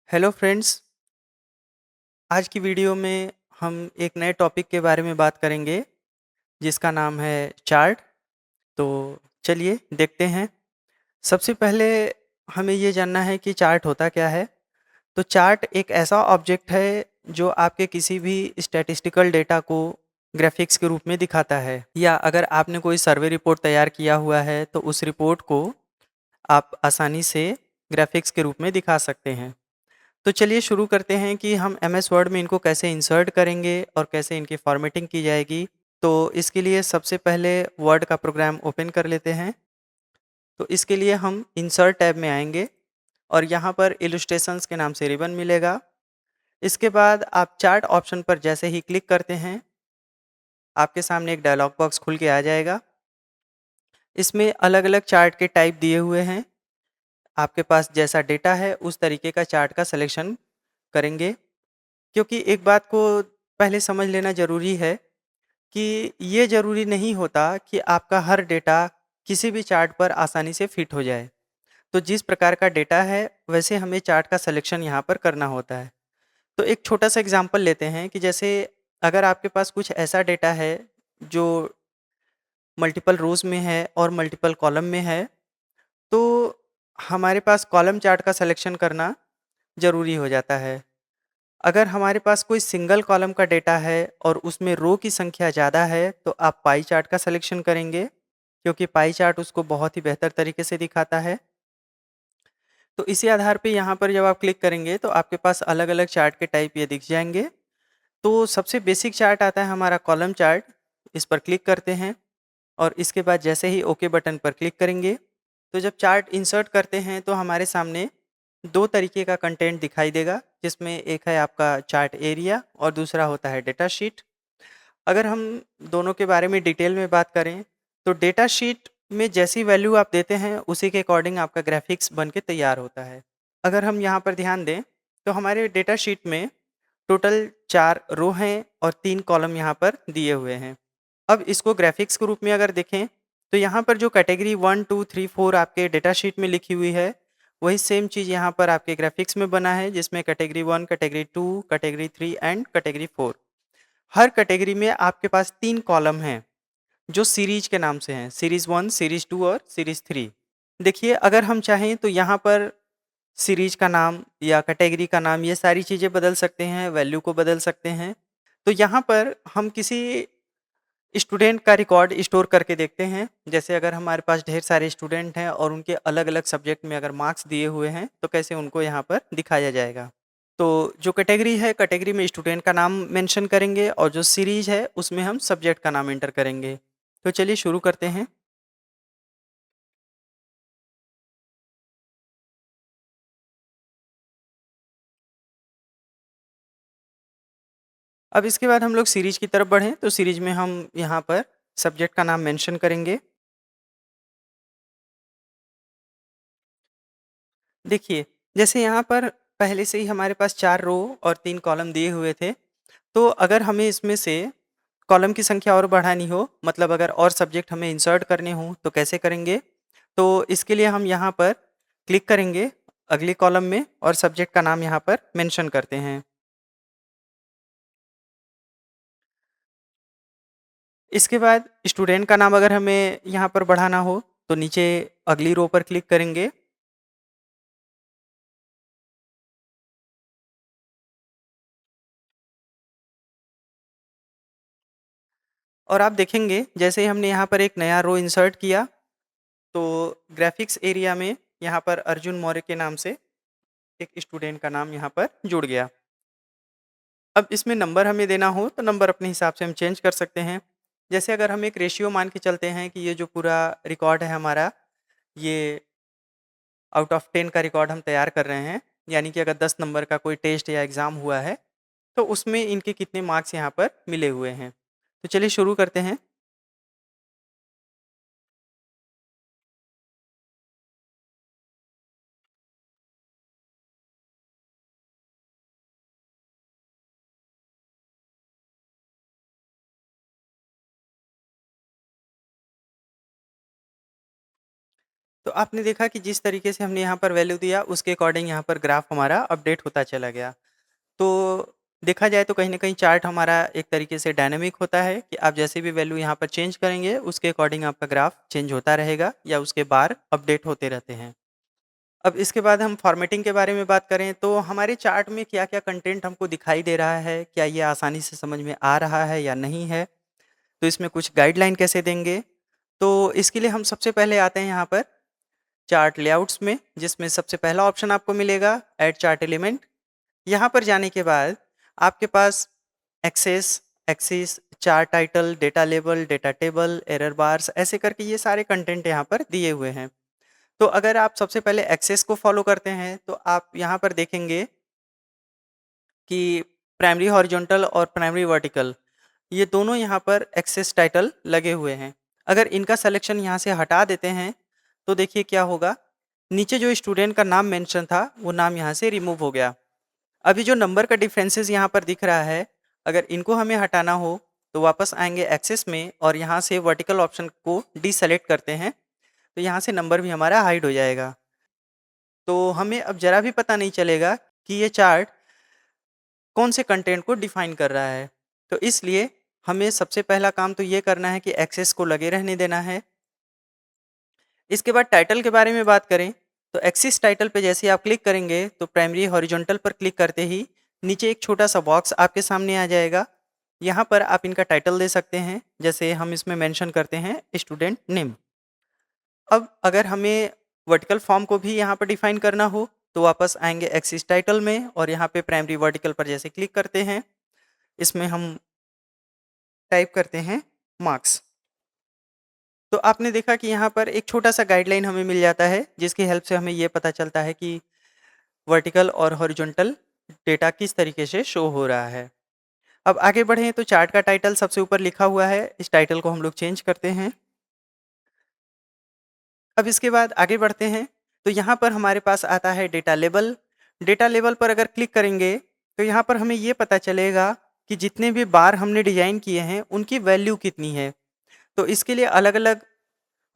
Hello friends. आज की video में हम एक नए टॉपिक के बारे में बात करेंगे जिसका नाम है चार्ट। तो चलिए देखते हैं। सबसे पहले हमें ये जानना है कि चार्ट होता क्या है। तो चार्ट एक ऐसा ऑब्जेक्ट है जो आपके किसी भी स्टैटिस्टिकल डेटा को ग्राफिक्स के रूप में दिखाता है, या अगर आपने कोई सर्वे रिपोर्ट तैयार किया हुआ है तो उस रिपोर्ट को आप आसानी से ग्राफिक्स के रूप में दिखा सकते हैं। तो चलिए शुरू करते हैं कि हम एमएस वर्ड में इनको कैसे इंसर्ट करेंगे और कैसे इनकी फॉर्मेटिंग की जाएगी। तो इसके लिए सबसे पहले वर्ड का प्रोग्राम ओपन कर लेते हैं। तो इसके लिए हम इंसर्ट टैब में आएंगे और यहाँ पर इलस्ट्रेशंस के नाम से रिबन मिलेगा। इसके बाद आप चार्ट ऑप्शन पर जैसे ही क्लिक करते हैं, आपके सामने एक डायलॉग बॉक्स खुल के आ जाएगा। इसमें अलग अलग चार्ट के टाइप दिए हुए हैं। आपके पास जैसा डेटा है उस तरीके का चार्ट का सिलेक्शन करेंगे, क्योंकि एक बात को पहले समझ लेना ज़रूरी है कि ये ज़रूरी नहीं होता कि आपका हर डेटा किसी भी चार्ट पर आसानी से फिट हो जाए। तो जिस प्रकार का डेटा है वैसे हमें चार्ट का सिलेक्शन यहाँ पर करना होता है। तो एक छोटा सा एग्जांपल लेते हैं कि जैसे अगर आपके पास कुछ ऐसा डेटा है जो मल्टीपल रोज़ में है और मल्टीपल कॉलम में है, तो हमारे पास कॉलम चार्ट का सिलेक्शन करना ज़रूरी हो जाता है। अगर हमारे पास कोई सिंगल कॉलम का डेटा है और उसमें रो की संख्या ज़्यादा है तो आप पाई चार्ट का सिलेक्शन करेंगे, क्योंकि पाई चार्ट उसको बहुत ही बेहतर तरीके से दिखाता है। तो इसी आधार पे यहाँ पर जब आप क्लिक करेंगे तो आपके पास अलग अलग चार्ट के टाइप ये दिख जाएंगे। तो सबसे बेसिक चार्ट आता है हमारा कॉलम चार्ट। इस पर क्लिक करते हैं और इसके बाद जैसे ही ओके बटन पर क्लिक करेंगे तो जब चार्ट इंसर्ट करते हैं तो हमारे सामने दो तरीके का कंटेंट दिखाई देगा, जिसमें एक है आपका चार्ट एरिया और दूसरा होता है डेटा शीट। अगर हम दोनों के बारे में डिटेल में बात करें तो डेटा शीट में जैसी वैल्यू आप देते हैं उसी के अकॉर्डिंग आपका ग्राफिक्स बन के तैयार होता है। अगर हम यहाँ पर ध्यान दें तो हमारे डेटा शीट में टोटल 4 रो हैं और 3 कॉलम यहाँ पर दिए हुए हैं। अब इसको ग्राफिक्स के रूप में अगर देखें तो यहाँ पर जो कैटेगरी 1, 2, 3, 4 आपके डेटा शीट में लिखी हुई है, वही सेम चीज़ यहाँ पर आपके ग्राफिक्स में बना है, जिसमें category 1, category 2, category 3 and category 4। Her category में आपके पास 3 कॉलम हैं जो सीरीज के नाम से हैं, सीरीज 1, सीरीज 2 और सीरीज 3। देखिए अगर हम चाहें तो यहाँ पर सीरीज का नाम या कैटेगरी का नाम ये सारी चीज़ें बदल सकते हैं, वैल्यू को बदल सकते हैं। तो यहाँ पर हम किसी स्टूडेंट का रिकॉर्ड स्टोर करके देखते हैं। जैसे अगर हमारे पास ढेर सारे स्टूडेंट हैं और उनके अलग अलग सब्जेक्ट में अगर मार्क्स दिए हुए हैं तो कैसे उनको यहाँ पर दिखाया जाएगा। तो जो कैटेगरी है, कैटेगरी में स्टूडेंट का नाम मेंशन करेंगे और जो सीरीज है उसमें हम सब्जेक्ट का नाम एंटर करेंगे। तो चलिए शुरू करते हैं। अब इसके बाद हम लोग सीरीज की तरफ बढ़ें तो सीरीज में हम यहाँ पर सब्जेक्ट का नाम मेंशन करेंगे। देखिए, जैसे यहाँ पर पहले से ही हमारे पास 4 रो और 3 कॉलम दिए हुए थे, तो अगर हमें इसमें से कॉलम की संख्या और बढ़ानी हो, मतलब अगर और सब्जेक्ट हमें इंसर्ट करने हों, तो कैसे करेंगे? तो इसके लिए हम यहाँ पर क्लिक करेंगे अगले कॉलम में और सब्जेक्ट का नाम यहाँ पर मेंशन करते हैं। इसके बाद स्टूडेंट का नाम अगर हमें यहाँ पर बढ़ाना हो, तो नीचे अगली रो पर क्लिक करेंगे। और आप देखेंगे जैसे ही हमने यहाँ पर एक नया रो इंसर्ट किया, तो ग्राफिक्स एरिया में यहाँ पर अर्जुन मौर्य के नाम से एक स्टूडेंट का नाम यहाँ पर जुड़ गया। अब इसमें नंबर हमें देना हो तो नंबर अपने हिसाब से हम चेंज कर सकते हैं। जैसे अगर हम एक रेशियो मान के चलते हैं कि ये जो पूरा रिकॉर्ड है हमारा, ये आउट ऑफ 10 का रिकॉर्ड हम तैयार कर रहे हैं, यानी कि अगर 10 नंबर का कोई टेस्ट या एग्ज़ाम हुआ है तो उसमें इनके कितने मार्क्स यहाँ पर मिले हुए हैं। तो चलिए शुरू करते हैं। तो आपने देखा कि जिस तरीके से हमने यहाँ पर वैल्यू दिया उसके अकॉर्डिंग यहाँ पर ग्राफ हमारा अपडेट होता चला गया। तो देखा जाए तो कहीं न कहीं चार्ट हमारा एक तरीके से डायनामिक होता है कि आप जैसे भी वैल्यू यहाँ पर चेंज करेंगे उसके अकॉर्डिंग आपका ग्राफ चेंज होता रहेगा या उसके बार अपडेट होते रहते हैं। अब इसके बाद हम फॉर्मेटिंग के बारे में बात करें तो हमारे चार्ट में क्या-क्या कंटेंट हमको दिखाई दे रहा है, क्या ये आसानी से समझ में आ रहा है या नहीं है? तो इसमें कुछ गाइडलाइन कैसे देंगे? तो इसके लिए हम सबसे पहले आते हैं यहाँ पर चार्ट लेआउट्स में, जिसमें सबसे पहला ऑप्शन आपको मिलेगा ऐड चार्ट एलिमेंट। यहाँ पर जाने के बाद आपके पास access, axis, chart title, data label, data table, error bars ऐसे करके ये सारे कंटेंट यहाँ पर दिए हुए हैं। तो अगर आप सबसे पहले एक्सेस को फॉलो करते हैं तो आप यहाँ पर देखेंगे कि प्राइमरी हॉरिजॉन्टल और प्राइमरी वर्टिकल ये दोनों यहाँ पर एक्सेस टाइटल लगे हुए हैं। अगर इनका सिलेक्शन यहाँ से हटा देते हैं तो देखिए क्या होगा, नीचे जो स्टूडेंट का नाम मेंशन था वो नाम यहाँ से रिमूव हो गया। अभी जो नंबर का डिफरेंसेस यहाँ पर दिख रहा है, अगर इनको हमें हटाना हो तो वापस आएंगे एक्सेस में और यहाँ से वर्टिकल ऑप्शन को डीसेलेक्ट करते हैं, तो यहाँ से नंबर भी हमारा हाइड हो जाएगा। तो हमें अब ज़रा भी पता नहीं चलेगा कि ये चार्ट कौन से कंटेंट को डिफाइन कर रहा है। तो इसलिए हमें सबसे पहला काम तो ये करना है कि एक्सेस को लगे रहने देना है। इसके बाद टाइटल के बारे में बात करें तो एक्सिस टाइटल पे जैसे ही आप क्लिक करेंगे तो प्राइमरी हॉरिजॉन्टल पर क्लिक करते ही नीचे एक छोटा सा बॉक्स आपके सामने आ जाएगा। यहाँ पर आप इनका टाइटल दे सकते हैं, जैसे हम इसमें मेंशन करते हैं स्टूडेंट नेम। अब अगर हमें वर्टिकल फॉर्म को भी यहाँ पर डिफाइन करना हो तो वापस आएंगे एक्सिस टाइटल में और यहाँ पे प्राइमरी वर्टिकल पर जैसे क्लिक करते हैं, इसमें हम टाइप करते हैं मार्क्स। तो आपने देखा कि यहाँ पर एक छोटा सा गाइडलाइन हमें मिल जाता है जिसकी हेल्प से हमें ये पता चलता है कि वर्टिकल और हॉरिजॉन्टल डेटा किस तरीके से शो हो रहा है। अब आगे बढ़ें तो चार्ट का टाइटल सबसे ऊपर लिखा हुआ है, इस टाइटल को हम लोग चेंज करते हैं। अब इसके बाद आगे बढ़ते हैं तो यहाँ पर हमारे पास आता है डेटा लेबल। डेटा लेबल पर अगर क्लिक करेंगे तो यहाँ पर हमें ये पता चलेगा कि जितने भी बार हमने डिजाइन किए हैं उनकी वैल्यू कितनी है। तो इसके लिए अलग अलग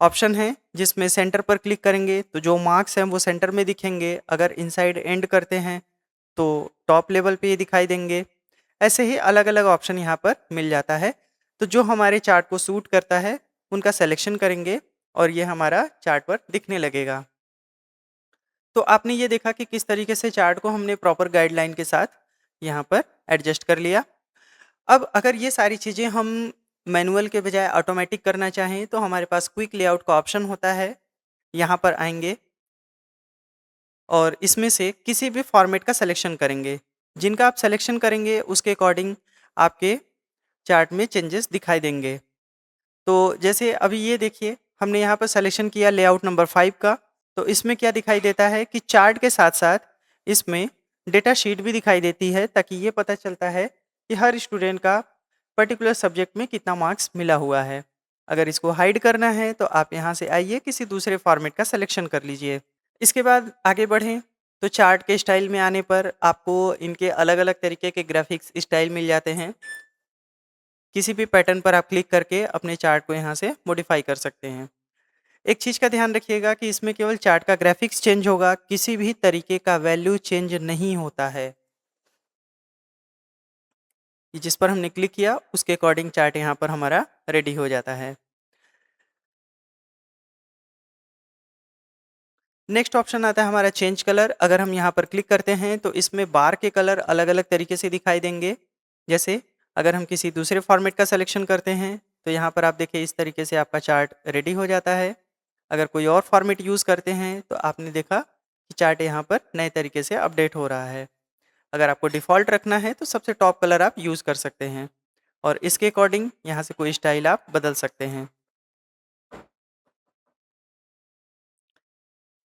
ऑप्शन है, जिसमें सेंटर पर क्लिक करेंगे तो जो मार्क्स हैं वो सेंटर में दिखेंगे, अगर इनसाइड एंड करते हैं तो टॉप लेवल पे ये दिखाई देंगे। ऐसे ही अलग अलग ऑप्शन यहाँ पर मिल जाता है। तो जो हमारे चार्ट को सूट करता है उनका सिलेक्शन करेंगे और ये हमारा चार्ट पर दिखने लगेगा। तो आपने ये देखा कि किस तरीके से चार्ट को हमने प्रॉपर गाइडलाइन के साथ यहाँ पर एडजस्ट कर लिया। अब अगर ये सारी चीज़ें हम मैनुअल के बजाय ऑटोमेटिक करना चाहें तो हमारे पास क्विक लेआउट का ऑप्शन होता है। यहाँ पर आएंगे और इसमें से किसी भी फॉर्मेट का सिलेक्शन करेंगे। जिनका आप सिलेक्शन करेंगे उसके अकॉर्डिंग आपके चार्ट में चेंजेस दिखाई देंगे। तो जैसे अभी ये देखिए हमने यहाँ पर सिलेक्शन किया लेआउट नंबर 5 का, तो इसमें क्या दिखाई देता है कि चार्ट के साथ साथ इसमें डेटा शीट भी दिखाई देती है, ताकि ये पता चलता है कि हर स्टूडेंट का पर्टिकुलर सब्जेक्ट में कितना मार्क्स मिला हुआ है। अगर इसको हाइड करना है तो आप यहाँ से आइए किसी दूसरे फॉर्मेट का सिलेक्शन कर लीजिए। इसके बाद आगे बढ़ें तो चार्ट के स्टाइल में आने पर आपको इनके अलग अलग तरीके के ग्राफिक्स स्टाइल मिल जाते हैं। किसी भी पैटर्न पर आप क्लिक करके अपने चार्ट को यहाँ से मॉडिफाई कर सकते हैं। एक चीज़ का ध्यान रखिएगा कि इसमें केवल चार्ट का ग्राफिक्स चेंज होगा, किसी भी तरीके का वैल्यू चेंज नहीं होता है। कि जिस पर हमने क्लिक किया उसके अकॉर्डिंग चार्ट यहाँ पर हमारा रेडी हो जाता है। नेक्स्ट ऑप्शन आता है हमारा चेंज कलर। अगर हम यहाँ पर क्लिक करते हैं तो इसमें बार के कलर अलग अलग तरीके से दिखाई देंगे। जैसे अगर हम किसी दूसरे फॉर्मेट का सिलेक्शन करते हैं तो यहाँ पर आप देखिए इस तरीके से आपका चार्ट रेडी हो जाता है। अगर कोई और फॉर्मेट यूज़ करते हैं तो आपने देखा कि चार्ट यहाँ पर नए तरीके से अपडेट हो रहा है। अगर आपको डिफ़ॉल्ट रखना है तो सबसे टॉप कलर आप यूज़ कर सकते हैं और इसके अकॉर्डिंग यहाँ से कोई स्टाइल आप बदल सकते हैं।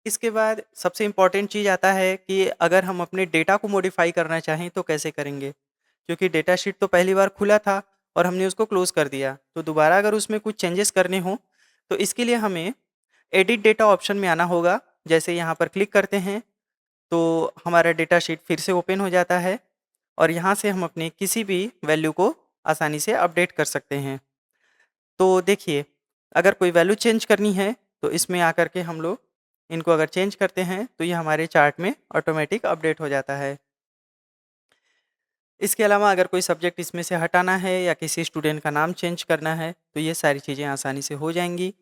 इसके बाद सबसे इम्पोर्टेंट चीज़ आता है कि अगर हम अपने डेटा को मॉडिफ़ाई करना चाहें तो कैसे करेंगे? क्योंकि डेटा शीट तो पहली बार खुला था और हमने उसको क्लोज़ कर दिया। तो दोबारा अगर उसमें कुछ चेंजेस करने हों तो इसके लिए हमें एडिट डेटा ऑप्शन में आना होगा। जैसे यहाँ पर क्लिक करते हैं तो हमारा डेटा शीट फिर से ओपन हो जाता है और यहाँ से हम अपने किसी भी वैल्यू को आसानी से अपडेट कर सकते हैं। तो देखिए, अगर कोई वैल्यू चेंज करनी है तो इसमें आकर के हम लोग इनको अगर चेंज करते हैं तो ये हमारे चार्ट में ऑटोमेटिक अपडेट हो जाता है। इसके अलावा अगर कोई सब्जेक्ट इसमें से हटाना है या किसी स्टूडेंट का नाम चेंज करना है तो ये सारी चीज़ें आसानी से हो जाएंगी।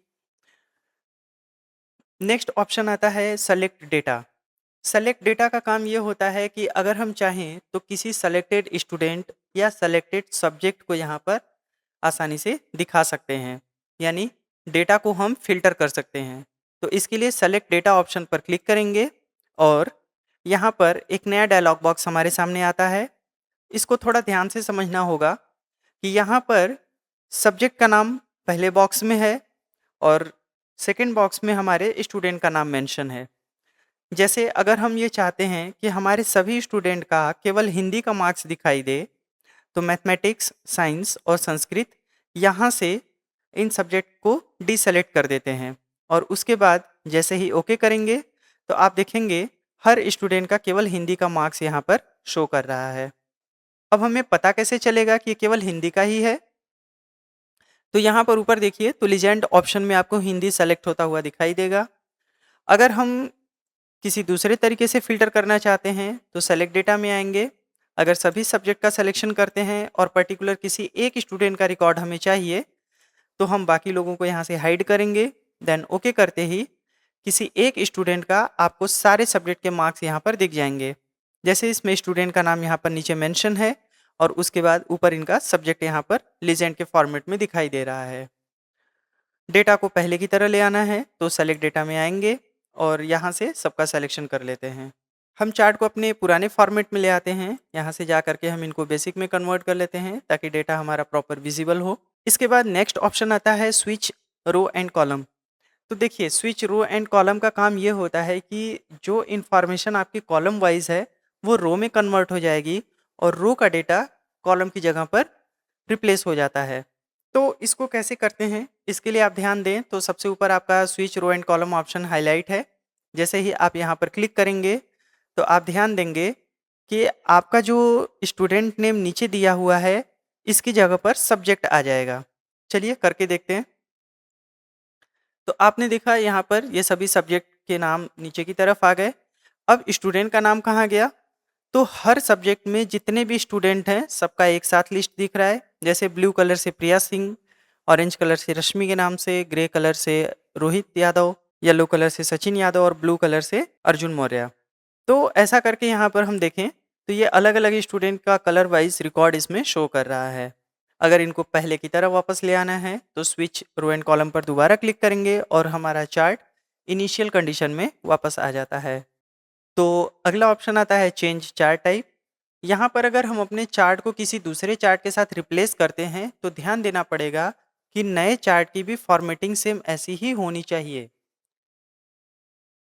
नेक्स्ट ऑप्शन आता है सेलेक्ट डेटा। सेलेक्ट डेटा का काम ये होता है कि अगर हम चाहें तो किसी सेलेक्टेड स्टूडेंट या सेलेक्टेड सब्जेक्ट को यहाँ पर आसानी से दिखा सकते हैं, यानी डेटा को हम फिल्टर कर सकते हैं। तो इसके लिए सेलेक्ट डेटा ऑप्शन पर क्लिक करेंगे और यहाँ पर एक नया डायलॉग बॉक्स हमारे सामने आता है। इसको थोड़ा ध्यान से समझना होगा कि यहाँ पर सब्जेक्ट का नाम पहले बॉक्स में है और सेकंड बॉक्स में हमारे स्टूडेंट का नाम मेंशन है। जैसे अगर हम ये चाहते हैं कि हमारे सभी स्टूडेंट का केवल हिंदी का मार्क्स दिखाई दे, तो मैथमेटिक्स, साइंस और संस्कृत यहाँ से इन सब्जेक्ट को डीसेलेक्ट कर देते हैं और उसके बाद जैसे ही ओके करेंगे तो आप देखेंगे हर स्टूडेंट का केवल हिंदी का मार्क्स यहाँ पर शो कर रहा है। अब हमें पता कैसे चलेगा कि ये केवल हिंदी का ही है? तो यहाँ पर ऊपर देखिए तो लीजेंड ऑप्शन में आपको हिंदी सेलेक्ट होता हुआ दिखाई देगा। अगर हम किसी दूसरे तरीके से फ़िल्टर करना चाहते हैं तो सेलेक्ट डेटा में आएंगे। अगर सभी सब्जेक्ट का सिलेक्शन करते हैं और पर्टिकुलर किसी एक स्टूडेंट का रिकॉर्ड हमें चाहिए तो हम बाकी लोगों को यहाँ से हाइड करेंगे। देन ओके करते ही किसी एक स्टूडेंट का आपको सारे सब्जेक्ट के मार्क्स यहाँ पर दिख जाएंगे। जैसे इसमें स्टूडेंट का नाम यहाँ पर नीचे मेंशन है और उसके बाद ऊपर इनका सब्जेक्ट यहाँ पर लीजेंड के फॉर्मेट में दिखाई दे रहा है। डेटा को पहले की तरह ले आना है तो सेलेक्ट डेटा में आएंगे और यहाँ से सबका सिलेक्शन कर लेते हैं। हम चार्ट को अपने पुराने फॉर्मेट में ले आते हैं। यहाँ से जा करके हम इनको बेसिक में कन्वर्ट कर लेते हैं ताकि डेटा हमारा प्रॉपर विजिबल हो। इसके बाद नेक्स्ट ऑप्शन आता है स्विच रो एंड कॉलम। तो देखिए स्विच रो एंड कॉलम का काम ये होता है कि जो इन्फॉर्मेशन आपकी कॉलम वाइज है वो रो में कन्वर्ट हो जाएगी और रो का डेटा कॉलम की जगह पर रिप्लेस हो जाता है। तो इसको कैसे करते हैं, इसके लिए आप ध्यान दें तो सबसे ऊपर आपका switch row and column option highlight है। जैसे ही आप यहाँ पर क्लिक करेंगे तो आप ध्यान देंगे कि आपका जो स्टूडेंट नेम नीचे दिया हुआ है इसकी जगह पर सब्जेक्ट आ जाएगा। चलिए करके देखते हैं। तो आपने देखा यहाँ पर ये सभी सब्जेक्ट के नाम नीचे की तरफ आ गए। अब स्टूडेंट का नाम कहाँ गया? तो हर सब्जेक्ट में जितने भी स्टूडेंट हैं सबका एक साथ लिस्ट दिख रहा है। जैसे ब्लू कलर से प्रिया सिंह, ऑरेंज कलर से रश्मि के नाम से, ग्रे कलर से रोहित यादव, येलो कलर से सचिन यादव और ब्लू कलर से अर्जुन मौर्य। तो ऐसा करके यहाँ पर हम देखें तो ये अलग अलग स्टूडेंट का कलर वाइज रिकॉर्ड इसमें शो कर रहा है। अगर इनको पहले की तरह वापस ले आना है तो स्विच रो एंड कॉलम पर दोबारा क्लिक करेंगे और हमारा चार्ट इनिशियल कंडीशन में वापस आ जाता है। तो अगला ऑप्शन आता है चेंज चार्ट टाइप। यहाँ पर अगर हम अपने चार्ट को किसी दूसरे चार्ट के साथ रिप्लेस करते हैं तो ध्यान देना पड़ेगा कि नए चार्ट की भी फॉर्मेटिंग सेम ऐसी ही होनी चाहिए।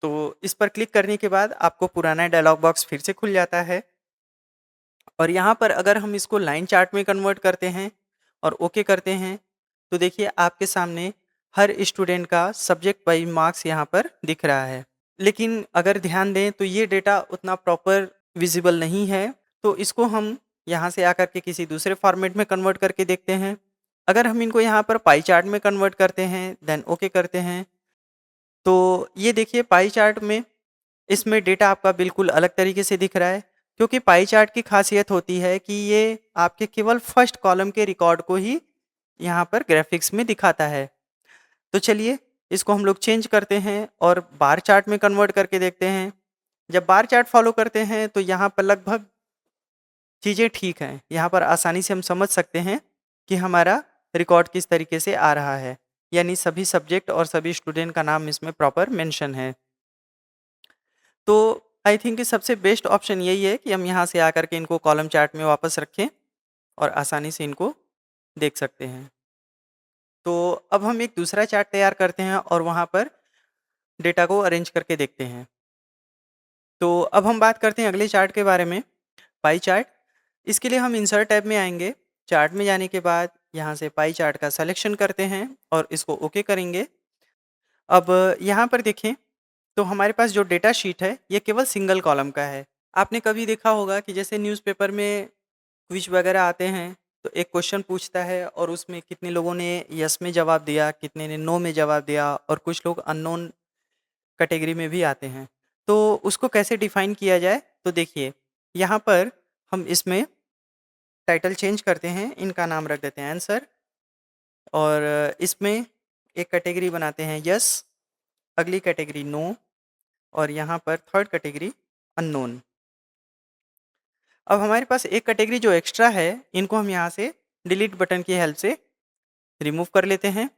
तो इस पर क्लिक करने के बाद आपको पुराना डायलॉग बॉक्स फिर से खुल जाता है और यहाँ पर अगर हम इसको लाइन चार्ट में कन्वर्ट करते हैं और ओके करते हैं तो देखिए आपके सामने हर स्टूडेंट का सब्जेक्ट वाइज मार्क्स यहाँ पर दिख रहा है। लेकिन अगर ध्यान दें तो ये डेटा उतना प्रॉपर विजिबल नहीं है। तो इसको हम यहाँ से आकर के किसी दूसरे फॉर्मेट में कन्वर्ट करके देखते हैं। अगर हम इनको यहाँ पर पाई चार्ट में कन्वर्ट करते हैं देन ओके करते हैं तो ये देखिए पाई चार्ट में इसमें डेटा आपका बिल्कुल अलग तरीके से दिख रहा है, क्योंकि पाई चार्ट की खासियत होती है कि ये आपके केवल फर्स्ट कॉलम के रिकॉर्ड को ही यहाँ पर ग्राफिक्स में दिखाता है। तो चलिए इसको हम लोग चेंज करते हैं और बार चार्ट में कन्वर्ट करके देखते हैं। जब बार चार्ट फॉलो करते हैं तो यहाँ पर लगभग चीज़ें ठीक हैं। यहाँ पर आसानी से हम समझ सकते हैं कि हमारा रिकॉर्ड किस तरीके से आ रहा है, यानी सभी सब्जेक्ट और सभी स्टूडेंट का नाम इसमें प्रॉपर मेंशन है। तो आई थिंक कि सबसे बेस्ट ऑप्शन यही है कि हम यहाँ से आकर के इनको कॉलम चार्ट में वापस रखें और आसानी से इनको देख सकते हैं। तो अब हम एक दूसरा चार्ट तैयार करते हैं और वहाँ पर डेटा को अरेंज करके देखते हैं। तो अब हम बात करते हैं अगले चार्ट के बारे में, पाई चार्ट। इसके लिए हम इंसर्ट टैब में आएंगे। चार्ट में जाने के बाद यहाँ से पाई चार्ट का सिलेक्शन करते हैं और इसको ओके करेंगे। अब यहाँ पर देखें तो हमारे पास जो डेटा शीट है ये केवल सिंगल कॉलम का है। आपने कभी देखा होगा कि जैसे न्यूज़पेपर में क्विज वगैरह आते हैं तो एक क्वेश्चन पूछता है और उसमें कितने लोगों ने यस में जवाब दिया, कितने ने नो में जवाब दिया और कुछ लोग अननोन कैटेगरी में भी आते हैं। तो उसको कैसे डिफ़ाइन किया जाए? तो देखिए, यहाँ पर हम इसमें टाइटल चेंज करते हैं, इनका नाम रख देते हैं आंसर और इसमें एक कैटेगरी बनाते हैं यस, अगली कैटेगरी नो और यहाँ पर थर्ड कैटेगरी अननोन। अब हमारे पास एक कैटेगरी जो एक्स्ट्रा है, इनको हम यहाँ से डिलीट बटन की हेल्प से रिमूव कर लेते हैं।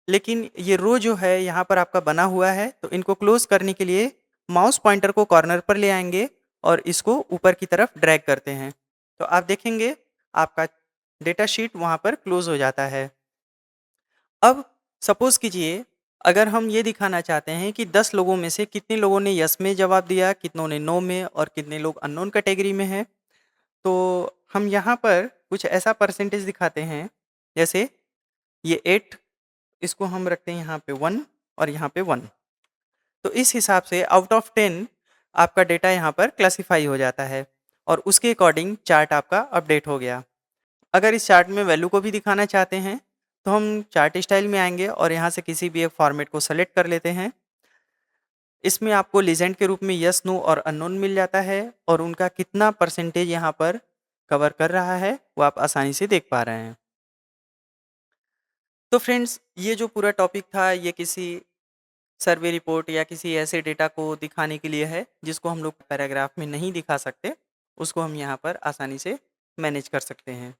लेकिन ये रो जो है यहाँ पर आपका बना हुआ है, तो इनको क्लोज़ करने के लिए माउस पॉइंटर को कॉर्नर पर ले आएँगे और इसको ऊपर की तरफ ड्रैग करते हैं। तो आप देखेंगे आपका डेटा शीट वहाँ पर क्लोज़ हो जाता है। अब सपोज़ कीजिए अगर हम ये दिखाना चाहते हैं कि 10 लोगों में से कितने लोगों ने यस में जवाब दिया, कितनों ने नो में और कितने लोग अननोन कैटेगरी में हैं। तो हम यहाँ पर कुछ ऐसा परसेंटेज दिखाते हैं, जैसे ये 8 इसको हम रखते हैं यहाँ पे 1 और यहाँ पे 1। तो इस हिसाब से आउट ऑफ 10 आपका डेटा यहाँ पर क्लासिफाई हो जाता है और उसके अकॉर्डिंग चार्ट आपका अपडेट हो गया। अगर इस चार्ट में वैल्यू को भी दिखाना चाहते हैं, तो हम चार्ट स्टाइल में आएँगे और यहाँ से किसी भी एक फॉर्मेट को सेलेक्ट कर लेते हैं। इसमें आपको लीजेंड के रूप में यस, नो और अननोन मिल जाता है और उनका कितना परसेंटेज यहाँ पर कवर कर रहा है, वो आप आसानी से देख पा रहे हैं। तो फ्रेंड्स, ये जो पूरा टॉपिक था, ये किसी सर्वे रिपोर्ट या किसी ऐसे डेटा को दिखाने के लिए है, जिसको हम लोग पैराग्राफ में नहीं दिखा सकते। उसको हम यहाँ पर आसानी से मैनेज कर सकते हैं।